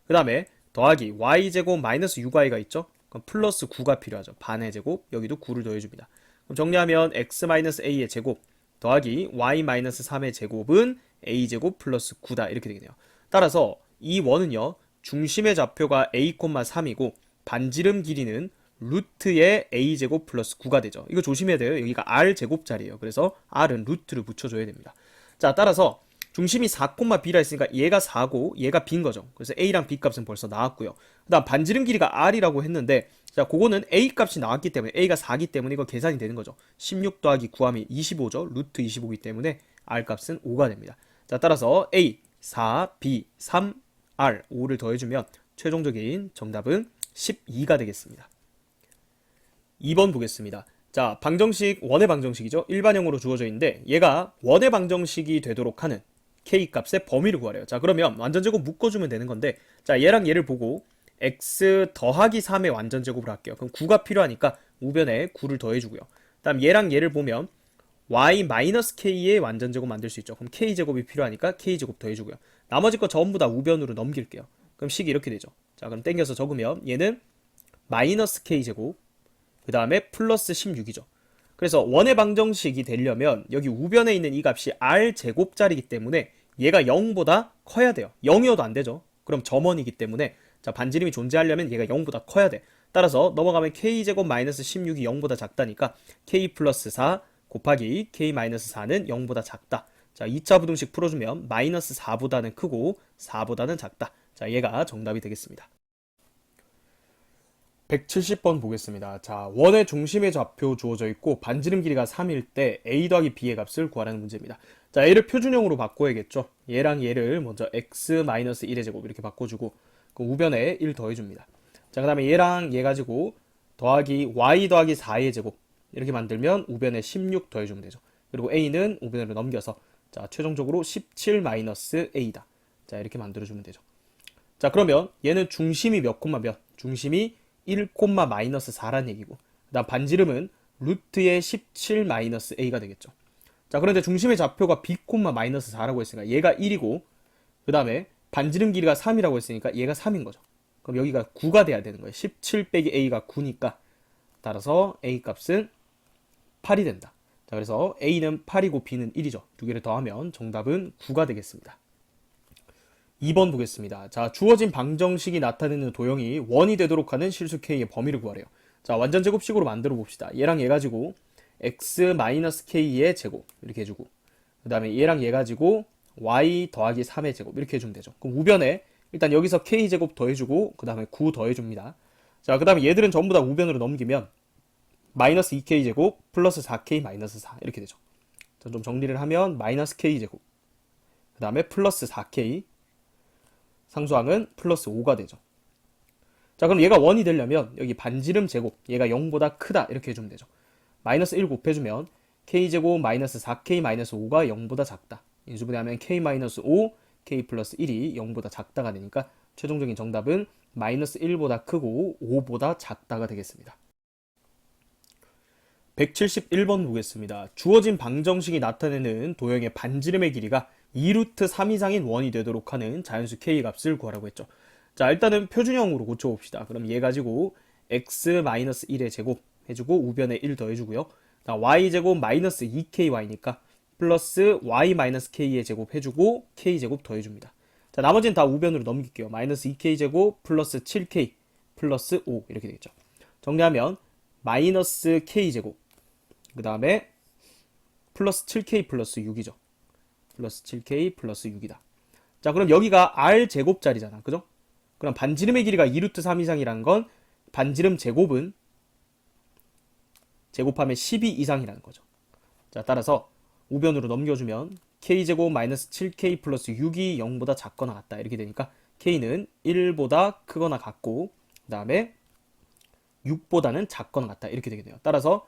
그 다음에 더하기 y제곱 마이너스 6y가 있죠. 그럼 플러스 9가 필요하죠. 반의 제곱, 여기도 9를 더해줍니다. 그럼 정리하면 x-a의 제곱 더하기 y-3의 제곱은 a제곱 플러스 9다 이렇게 되겠네요. 따라서 이 원은요, 중심의 좌표가 a,3이고 반지름 길이는 루트의 a제곱 플러스 9가 되죠. 이거 조심해야 돼요. 여기가 r제곱자리예요. 그래서 r은 루트를 붙여줘야 됩니다. 자, 따라서 중심이 4,b라 했으니까 얘가 4고 얘가 b인 거죠. 그래서 a랑 b 값은 벌써 나왔고요. 그 다음 반지름 길이가 r이라고 했는데 자, 그거는 a 값이 나왔기 때문에 a가 4기 때문에 이거 계산이 되는 거죠. 16 더하기 9하면 25죠. 루트 25이기 때문에 r 값은 5가 됩니다. 자, 따라서 a 4, b 3, r 5를 더해주면 최종적인 정답은 12가 되겠습니다. 2번 보겠습니다. 자, 방정식 원의 방정식이죠. 일반형으로 주어져 있는데 얘가 원의 방정식이 되도록 하는 k값의 범위를 구하래요. 자, 그러면 완전제곱 묶어주면 되는 건데 자, 얘랑 얘를 보고 x 더하기 3의 완전제곱을 할게요. 그럼 9가 필요하니까 우변에 9를 더해주고요. 그 다음 얘랑 얘를 보면 y-k의 완전제곱 만들 수 있죠. 그럼 k제곱이 필요하니까 k제곱 더해주고요. 나머지 거 전부 다 우변으로 넘길게요. 그럼 식이 이렇게 되죠. 자, 그럼 땡겨서 적으면 얘는 마이너스 k제곱 그 다음에 플러스 16이죠. 그래서 원의 방정식이 되려면 여기 우변에 있는 이 값이 r제곱짜리이기 때문에 얘가 0보다 커야 돼요. 0이어도 안 되죠. 그럼 점원이기 때문에 자, 반지름이 존재하려면 얘가 0보다 커야 돼. 따라서 넘어가면 k제곱 마이너스 16이 0보다 작다니까 k 플러스 4 곱하기 k 마이너스 4는 0보다 작다. 자, 2차 부등식 풀어주면 마이너스 4보다는 크고 4보다는 작다. 자, 얘가 정답이 되겠습니다. 170번 보겠습니다. 자, 원의 중심의 좌표 주어져 있고 반지름 길이가 3일 때 a 더하기 b의 값을 구하라는 문제입니다. 자, 얘를 표준형으로 바꿔야겠죠. 얘랑 얘를 먼저 x-1의 제곱 이렇게 바꿔주고 그 우변에 1 더해줍니다. 자, 그 다음에 얘랑 얘 가지고 더하기 y 더하기 4의 제곱 이렇게 만들면 우변에 16 더해주면 되죠. 그리고 a는 우변으로 넘겨서 자, 최종적으로 17-a다. 자, 이렇게 만들어주면 되죠. 자, 그러면 얘는 중심이 몇 콤마 몇? 중심이 1, 마이너스 4란 얘기고 그 다음 반지름은 루트의 17-a가 되겠죠. 자, 그런데 중심의 좌표가 b, 마이너스 4라고 했으니까 얘가 1이고 그 다음에 반지름 길이가 3이라고 했으니까 얘가 3인 거죠. 그럼 여기가 9가 돼야 되는 거예요. 17 빼기 a가 9니까 따라서 a 값은 8이 된다. 자, 그래서 a는 8이고 b는 1이죠. 두 개를 더하면 정답은 9가 되겠습니다. 2번 보겠습니다. 자, 주어진 방정식이 나타내는 도형이 원이 되도록 하는 실수 k의 범위를 구하래요. 자, 완전 제곱식으로 만들어 봅시다. 얘랑 얘 가지고 x-k의 제곱 이렇게 해주고, 그 다음에 얘랑 얘 가지고 y 더하기 3의 제곱 이렇게 해주면 되죠. 그럼 우변에 일단 여기서 k제곱 더해주고 그 다음에 9 더해줍니다. 자, 그 다음에 얘들은 전부 다 우변으로 넘기면 마이너스 2k제곱 플러스 4k 마이너스 4 이렇게 되죠. 자, 좀 정리를 하면 마이너스 k제곱 그 다음에 플러스 4k 상수항은 플러스 5가 되죠. 자, 그럼 얘가 원이 되려면 여기 반지름 제곱 얘가 0보다 크다 이렇게 해주면 되죠. 마이너스 1 곱해주면 k제곱 마이너스 4k 마이너스 5가 0보다 작다. 인수분해하면 k 마이너스 5 k 플러스 1이 0보다 작다가 되니까 최종적인 정답은 마이너스 1보다 크고 5보다 작다가 되겠습니다. 171번 보겠습니다. 주어진 방정식이 나타내는 도형의 반지름의 길이가 2루트 3 이상인 원이 되도록 하는 자연수 k 값을 구하라고 했죠. 자, 일단은 표준형으로 고쳐봅시다. 그럼 얘 가지고 x-1의 제곱 해주고 우변에 1 더해주고요. y제곱 마이너스 2ky니까 플러스 y-k의 제곱 해주고 k제곱 더해줍니다. 자, 나머지는 다 우변으로 넘길게요. 마이너스 2k제곱 플러스 7k 플러스 5 이렇게 되겠죠. 정리하면 마이너스 k제곱 그 다음에 플러스 7k 플러스 6이죠. 플러스 7k 플러스 6이다. 자, 그럼 여기가 r제곱짜리잖아. 그죠? 그럼 반지름의 길이가 2루트 3 이상이라는 건 반지름 제곱은 제곱하면 12 이상이라는 거죠. 자, 따라서 우변으로 넘겨주면 k제곱 마이너스 7k 플러스 6이 0보다 작거나 같다 이렇게 되니까 k는 1보다 크거나 같고 그 다음에 6보다는 작거나 같다 이렇게 되겠네요. 따라서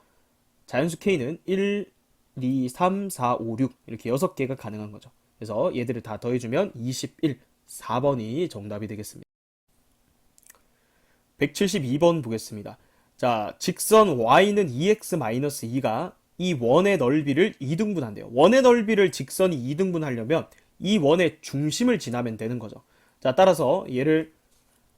자연수 k는 1, 2, 3, 4, 5, 6 이렇게 6개가 가능한 거죠. 그래서 얘들을 다 더해주면 21, 4번이 정답이 되겠습니다. 172번 보겠습니다. 자, 직선 y는 2x-2가 이 원의 넓이를 2등분한대요. 원의 넓이를 직선이 2등분하려면 이 원의 중심을 지나면 되는 거죠. 자, 따라서 얘를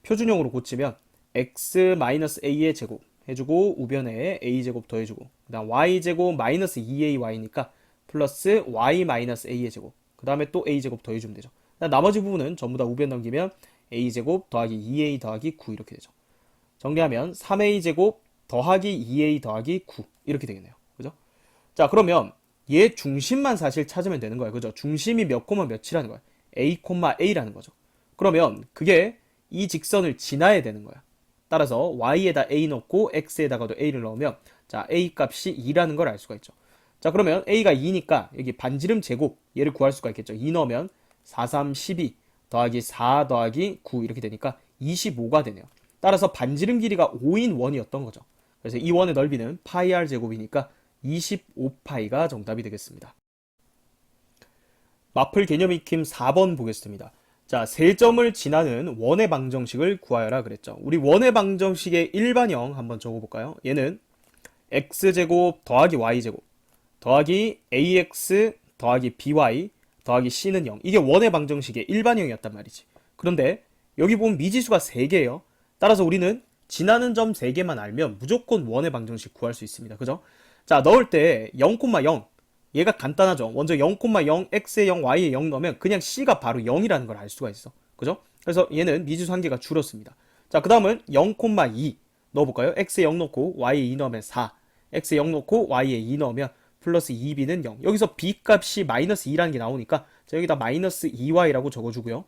표준형으로 고치면 x-a의 제곱 해주고 우변에 a제곱 더해주고 그 다음 y제곱 마이너스 2ay니까 플러스 y-a의 제곱 그 다음에 또 a제곱 더해주면 되죠. 나머지 부분은 전부 다 우변 넘기면 a제곱 더하기 2a 더하기 9 이렇게 되죠. 정리하면 3a제곱 더하기 2a 더하기 9 이렇게 되겠네요. 그죠? 자, 그러면 얘 중심만 사실 찾으면 되는 거예요. 그죠? 중심이 몇 코마 몇이라는 거야. a, a라는 거죠. 그러면 그게 이 직선을 지나야 되는 거야. 따라서 y에다 a 넣고 x에다가도 a를 넣으면 자, a 값이 2라는 걸 알 수가 있죠. 자, 그러면 a가 2니까 여기 반지름 제곱 얘를 구할 수가 있겠죠. 2 넣으면 4, 3, 12 더하기 4 더하기 9 이렇게 되니까 25가 되네요. 따라서 반지름 길이가 5인 원이었던 거죠. 그래서 이 원의 넓이는 파이 r 제곱이니까 25파이가 정답이 되겠습니다. 마플 개념 익힘 4번 보겠습니다. 자, 세 점을 지나는 원의 방정식을 구하여라 그랬죠. 우리 원의 방정식의 일반형 한번 적어볼까요? 얘는 x제곱 더하기 y제곱 더하기 ax 더하기 by 더하기 c는 0. 이게 원의 방정식의 일반형이었단 말이지. 그런데 여기 보면 미지수가 3개예요. 따라서 우리는 지나는 점 3개만 알면 무조건 원의 방정식 구할 수 있습니다. 그죠? 자, 넣을 때 0,0 얘가 간단하죠. 먼저 0,0 x에 0 y에 0 넣으면 그냥 c가 바로 0이라는 걸 알 수가 있어. 그죠? 그래서 얘는 미지수 한 개가 줄었습니다. 자, 그 다음은 0,2 넣어볼까요? x에 0 넣고 y에 2 넣으면 4 x에 0 넣고 y에 2 넣으면 플러스 2b는 0. 여기서 b 값이 마이너스 2라는 게 나오니까 자, 여기다 마이너스 2y라고 적어주고요.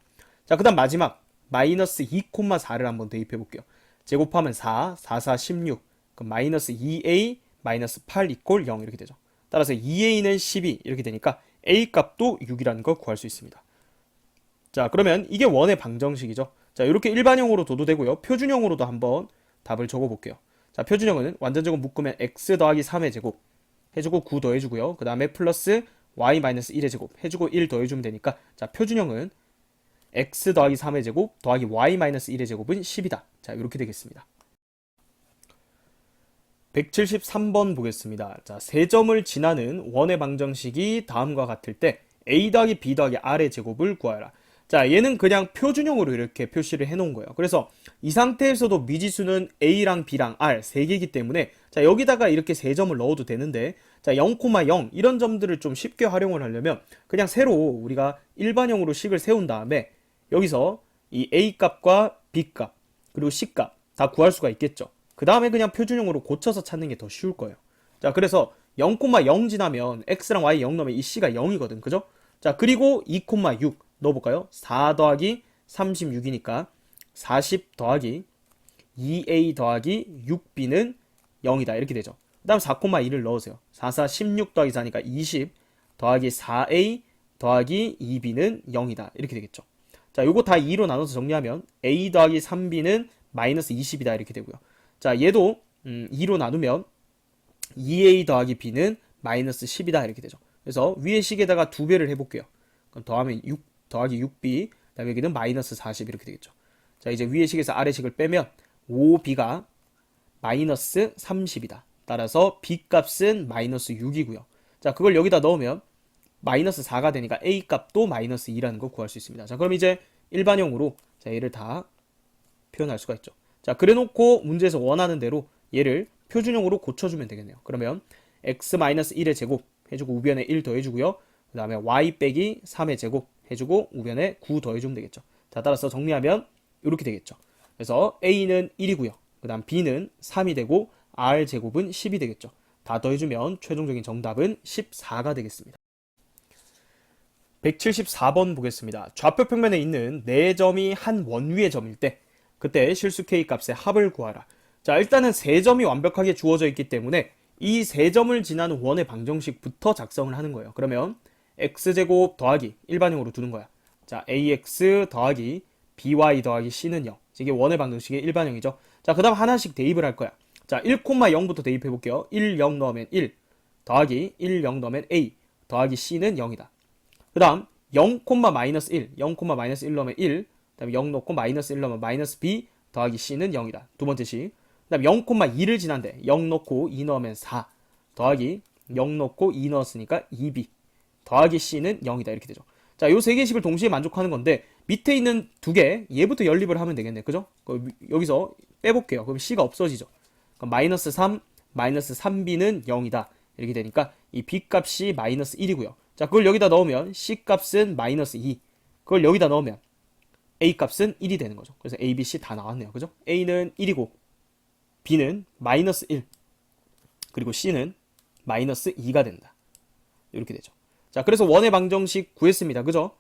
자, 그 다음 마지막 마이너스 2,4를 한번 대입해 볼게요. 제곱하면 4, 4, 4, 16 그럼 마이너스 2a 마이너스 8 이꼴 0 이렇게 되죠. 따라서 2a는 12 이렇게 되니까 a 값도 6이라는 걸 구할 수 있습니다. 자, 그러면 이게 원의 방정식이죠. 자, 이렇게 일반형으로 둬도 되고요. 표준형으로도 한번 답을 적어볼게요. 자, 표준형은 완전제곱 묶으면 x 더하기 3의 제곱 해주고 9 더해주고요. 그 다음에 플러스 y-1의 제곱 해주고 1 더해주면 되니까 자, 표준형은 x 더하기 3의 제곱 더하기 y-1의 제곱은 10이다. 자, 이렇게 되겠습니다. 173번 보겠습니다. 자, 세 점을 지나는 원의 방정식이 다음과 같을 때 a 더하기 b 더하기 r의 제곱을 구하여라. 자, 얘는 그냥 표준형으로 이렇게 표시를 해놓은 거예요. 그래서 이 상태에서도 미지수는 A랑 B랑 R 세 개이기 때문에 자, 여기다가 이렇게 세 점을 넣어도 되는데 자, 0,0 이런 점들을 좀 쉽게 활용을 하려면 그냥 새로 우리가 일반형으로 식을 세운 다음에 여기서 이 A 값과 B 값 그리고 C 값 다 구할 수가 있겠죠. 그 다음에 그냥 표준형으로 고쳐서 찾는 게 더 쉬울 거예요. 자, 그래서 0,0 지나면 X랑 Y 0 넣으면 이 C가 0이거든. 그죠? 자, 그리고 2,6 넣어볼까요? 4 더하기 36이니까 40 더하기 2A 더하기 6B는 0이다. 이렇게 되죠. 그 다음 4,2를 넣으세요. 4, 4, 16 더하기 4니까 20 더하기 4A 더하기 2B는 0이다. 이렇게 되겠죠. 자, 요거 다 2로 나눠서 정리하면 A 더하기 3B는 마이너스 20이다. 이렇게 되고요. 자, 얘도 2로 나누면 2A 더하기 B는 마이너스 10이다. 이렇게 되죠. 그래서 위의 식에다가 2배를 해볼게요. 그럼 더하면 6 더하기 6B, 그 다음에 여기는 마이너스 40 이렇게 되겠죠. 자, 이제 위의 식에서 아래 식을 빼면 5B가 마이너스 30이다. 따라서 B 값은 마이너스 6이고요. 자, 그걸 여기다 넣으면 마이너스 4가 되니까 A 값도 마이너스 2라는 거 구할 수 있습니다. 자, 그럼 이제 일반형으로 자, 얘를 다 표현할 수가 있죠. 자, 그래 놓고 문제에서 원하는 대로 얘를 표준형으로 고쳐주면 되겠네요. 그러면 x-1의 제곱 해주고 우변에 1 더해주고요. 그 다음에 y 빼기 3의 제곱 해주고 우변에 9 더해주면 되겠죠. 자, 따라서 정리하면 이렇게 되겠죠. 그래서 a는 1이고요. 그 다음 b는 3이 되고 r 제곱은 10이 되겠죠. 다 더해주면 최종적인 정답은 14가 되겠습니다. 174번 보겠습니다. 좌표 평면에 있는 4점이 한 원위의 점일 때 그때 실수 k 값의 합을 구하라. 자, 일단은 3점이 완벽하게 주어져 있기 때문에 이 3점을 지나는 원의 방정식부터 작성을 하는 거예요. 그러면 x제곱 더하기 일반형으로 두는 거야. 자, ax 더하기 by 더하기 c는 0. 이게 원의 방정식의 일반형이죠. 자, 그 다음 하나씩 대입을 할 거야. 자, 1,0부터 대입해 볼게요. 1, 0 넣으면 1 더하기 1, 0 넣으면 a 더하기 c는 0이다. 그 다음 0, 마이너스 1, 0, 마이너스 1 넣으면 1, 그 다음에 0 넣고 마이너스 1 넣으면 마이너스 b 더하기 c는 0이다. 두 번째 식. 그 다음 0,2를 지난데 0 넣고 2 넣으면 4 더하기 0 넣고 2 넣었으니까 2b 더하기 c는 0이다. 이렇게 되죠. 자, 요 세 개씩을 동시에 만족하는 건데 밑에 있는 두 개 얘부터 연립을 하면 되겠네. 그죠? 여기서 빼볼게요. 그럼 c가 없어지죠. 그럼 마이너스 3, 마이너스 3b는 0이다. 이렇게 되니까 이 b 값이 마이너스 1이고요. 자, 그걸 여기다 넣으면 c 값은 마이너스 2. 그걸 여기다 넣으면 a 값은 1이 되는 거죠. 그래서 a, b, c 다 나왔네요. 그죠? a는 1이고 b는 마이너스 1 그리고 c는 마이너스 2가 된다. 이렇게 되죠. 자, 그래서 원의 방정식 구했습니다. 그죠?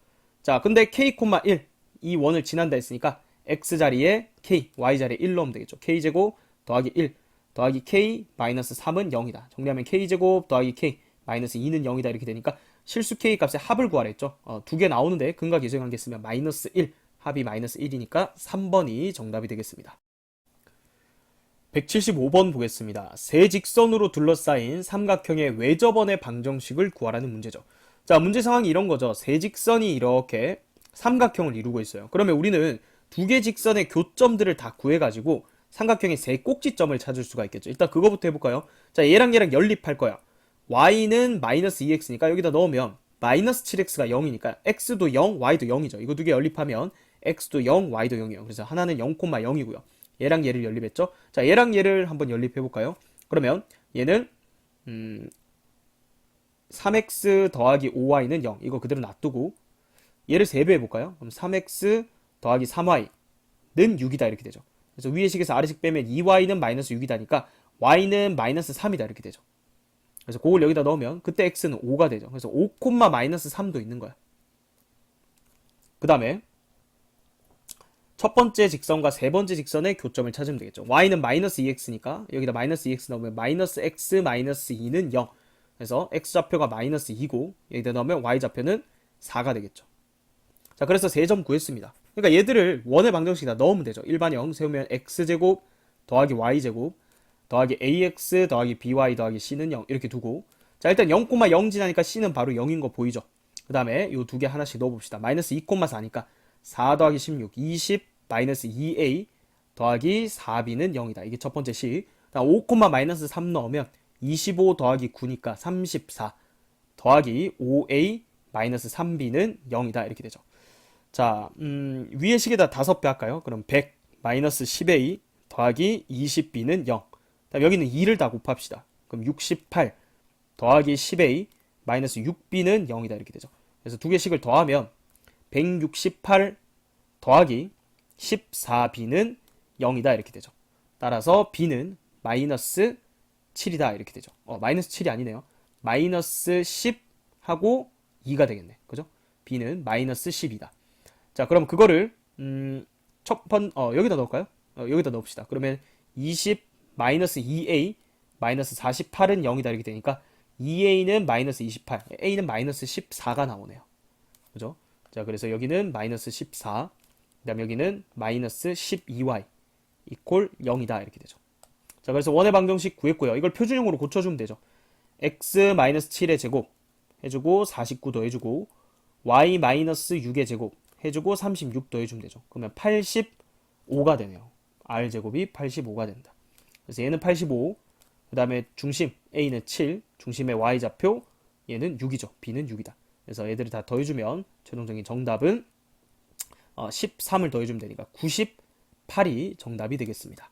자, 근데 k,1 이 원을 지난다 했으니까 x 자리에 k, y 자리에 1 넣으면 되겠죠. k제곱 더하기 1 더하기 k 마이너스 3은 0이다. 정리하면 k제곱 더하기 k 마이너스 2는 0이다. 이렇게 되니까 실수 k 값의 합을 구하라 했죠. 두 개 나오는데 근과 계수관계 쓰면 마이너스 1, 합이 마이너스 1이니까 3번이 정답이 되겠습니다. 175번 보겠습니다. 세 직선으로 둘러싸인 삼각형의 외접원의 방정식을 구하라는 문제죠. 자, 문제 상황이 이런 거죠. 세 직선이 이렇게 삼각형을 이루고 있어요. 그러면 우리는 두 개 직선의 교점들을 다 구해가지고 삼각형의 세 꼭지점을 찾을 수가 있겠죠. 일단 그거부터 해볼까요? 자, 얘랑 연립할 거야. y는 마이너스 2x니까 여기다 넣으면 마이너스 7x가 0이니까 x도 0, y도 0이죠. 이거 두 개 연립하면 x도 0, y도 0이에요. 그래서 하나는 0,0이고요. 얘랑 얘를 연립했죠. 자, 얘랑 얘를 한번 연립해볼까요? 그러면 얘는 3x 더하기 5y는 0. 이거 그대로 놔두고 얘를 3배 해볼까요? 그럼 3x 더하기 3y는 6이다. 이렇게 되죠. 그래서 위의 식에서 아래식 빼면 2y는 마이너스 6이다니까 y는 마이너스 3이다. 이렇게 되죠. 그래서 그걸 여기다 넣으면 그때 x는 5가 되죠. 그래서 5, 마이너스 3도 있는 거야. 그 다음에 첫 번째 직선과 세 번째 직선의 교점을 찾으면 되겠죠. y는 마이너스 2x니까 여기다 마이너스 2x 넣으면 마이너스 x 마이너스 2는 0. 그래서 x좌표가 마이너스 2고 여기다 넣으면 y좌표는 4가 되겠죠. 자, 그래서 세 점 구했습니다. 그러니까 얘들을 원의 방정식에다 넣으면 되죠. 일반형 세우면 x제곱 더하기 y제곱 더하기 ax 더하기 by 더하기 c는 0 이렇게 두고 자, 일단 0,0 지나니까 c는 바로 0인 거 보이죠. 그 다음에 요 두 개 하나씩 넣어봅시다. 마이너스 2,4니까 4 더하기 16, 20 마이너스 2a 더하기 4b는 0이다. 이게 첫 번째 식. 5, 마이너스 3 넣으면 25 더하기 9니까 34 더하기 5a 마이너스 3b는 0이다. 이렇게 되죠. 자, 위의 식에다 5배 할까요? 그럼 100 마이너스 10a 더하기 20b는 0. 다음 여기는 2를 다 곱합시다. 그럼 68 더하기 10a 마이너스 6b는 0이다 이렇게 되죠. 그래서 두 개씩을 더하면 168 더하기 14b는 0이다 이렇게 되죠. 따라서 b는 마이너스 7이다 이렇게 되죠. 마이너스 7이 아니네요. 마이너스 10하고 2가 되겠네. 그죠? b는 마이너스 10이다. 자, 그럼 그거를 여기다 넣을까요? 여기다 넣읍시다. 그러면 20 마이너스 2a 마이너스 48은 0이다 이렇게 되니까 2a는 마이너스 28, a는 마이너스 14가 나오네요. 그죠? 자, 그래서 여기는 마이너스 14, 그 다음 여기는 마이너스 12y 이퀄 0이다 이렇게 되죠. 자, 그래서 원의 방정식 구했고요. 이걸 표준형으로 고쳐주면 되죠. x 마이너스 7의 제곱 해주고 49 더해주고 y 마이너스 6의 제곱 해주고 36 더해주면 되죠. 그러면 85가 되네요. r 제곱이 85가 된다. 그래서 얘는 85, 그 다음에 중심 a는 7, 중심의 y좌표 얘는 6이죠. b는 6이다. 그래서 얘들을 다 더해주면 최종적인 정답은 13을 더해주면 되니까 98이 정답이 되겠습니다.